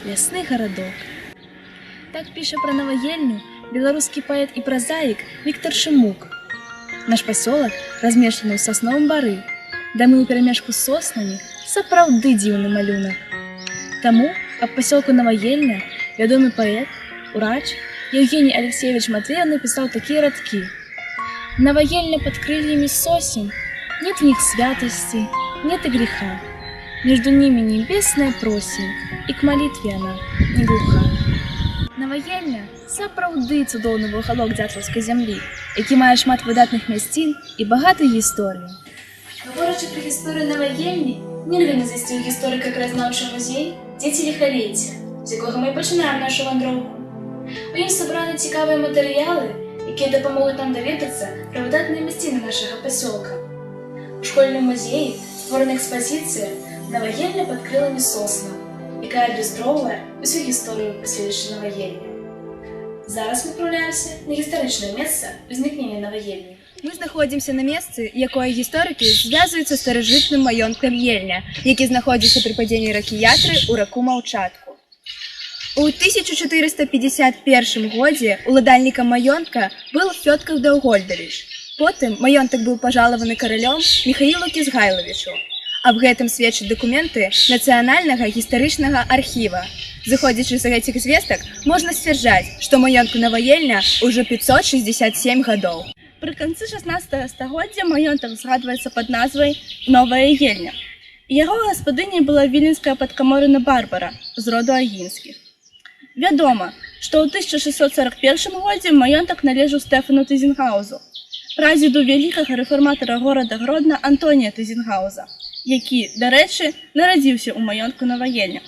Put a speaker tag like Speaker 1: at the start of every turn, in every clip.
Speaker 1: лясны гарадок. Так піша пра Наваельню беларускі паэт і празаік Віктар Шымук. Наш пасёлак размешчаны ў сасновым бары, дамы ўперамешку з соснамі сапраўды дзіўны малюнак. Таму аб пасёлку Наваельня вядомы паэт, урач Евгений Алексеевич Матвеев написал такие радки. Наваельня под крыльями сосен, нет в них святости, нет и греха. Между ними небесная просень, и к молитве она не глуха. Наваельня сапраўды цудоўны вугалок дзятлаўскай зямлі, які мае шмат выдатных мясцін і багатую гісторыю. Гаворачы пра гісторыю Наваельні, нельга не зайсці ў гісторыка-краязнаўчы музей «Дзеці ліхалецця», з якога мы пачынаем нашу вандроўку. У ім сабраны цікавыя матэрыялы, якія дапамогуць нам даведацца пра выдатныя мясціны нашага пасёлка. У школьным музеі створана экспазіцыя «Наваельня пад крыламі соснаў», якая адлюстроўвае усю гісторыю паселішча Наваельня. Зараз мы адпраўляемся на гістарычнае месца ўзнікнення Наваельні.
Speaker 2: Мы знаходзімся на месцы, якое гісторыкі звязваюцца з старажытным маёнткам Ельня, які знаходзіцца пры падзенні ракі Ятры ў раку Маўчатку. У 1451 годзе уладальнікам маёнтка быў Фёдкаў Даўгольдавіч. Потым маёнтак быў пажалаваны каралём Міхаілу Кізгайлавічу. Аб гэтым сведчаць дакументы Нацыянальнага гістарычнага архіва. Зыходзячы з гэтых звестак, можна сцвярджаць, што маёнтку Наваельня ўжо 567 гадоў. Пры канцы 16 стагоддзя маёнтак згадваецца пад назвай Новая Ельня. Яго гаспадыняй была віленская падкаморына Барбара з роду Агінскіх. Вядома, што ў 1641 годзе маёнтак належаў Стэфану Тызенгаузу, прадзеду вялікага рэфарматара горада Гродна Антонія Тызенгауза, які, дарэчы, нарадзіўся ў маёнтку Наваельня.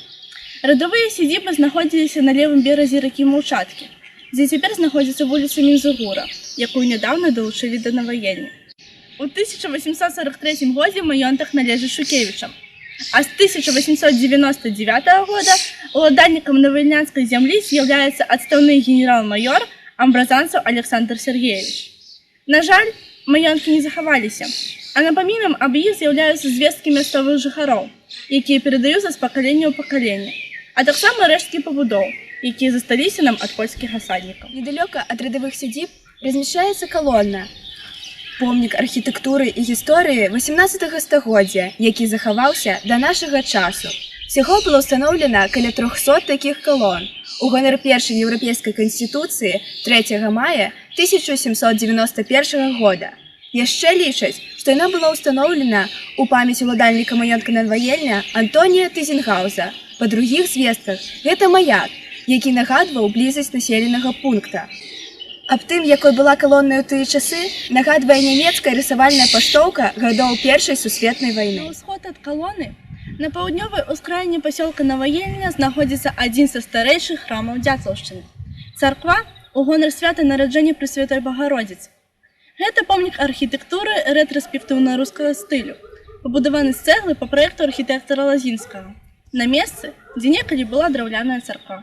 Speaker 2: Радавыя сядзібы знаходзіліся на левым беразе ракі Маўчаткі, дзе цяпер знаходзіцца вуліца Мінзугура, якую нядаўна далучылі да Наваельня. У 1843 годзе маёнтак належыць Шукевічам, а з 1899 года уладальнікам наваельнянскай зямлі з'яўляецца адстаўны генерал-маёр Амбразанцаў Александр Сергеевич. На жаль, маёнткі не захаваліся, а напамінам аб іх з'яўляюцца звесткі мясцовых жыхароў, якія перадаюцца з пакалення ў пакаленне, а таксама рэшткі пабудоў, якія засталіся нам ад польскіх асаднікаў.
Speaker 1: Недалёка ад радавых сядзіб размяшчаецца калонна, помнік архітэктуры і гісторыі 18 стагоддзя, які захаваўся да нашага часу. Всяго было ўстаноўлена каля 300 такіх калон у гонар першай еўрапейскай канстытуцыі 3 мая 1791 года. Яшчэ лічаць, што яна была ўстаноўлена ў памяць уладальніка маёнтка Наваельня Антонія Тызенгауза. Па другіх звестках гэта маяк, які нагадваў блізасць населенага пункта. Аб тым, якой была калонная ў тыя часы, нагадвае нямецкая рысавальная паштоўка гадоў Першай сусветнай вайны.
Speaker 2: На ўсход ад калоны, на паўднёвай ускраіне пасёлка Наваельня знаходзіцца адзін са старэйшых храмаў Дзятлаўшчыны – царква ў гонар свята нараджэння Пресвятой Багародзіцы. Гэта помнік архітэктуры рэтраспектыўна-рускага стылю, пабудаваны з цэглы па праекту архітэктара Лазінскага, на месцы, дзе некалі была драўляная царква.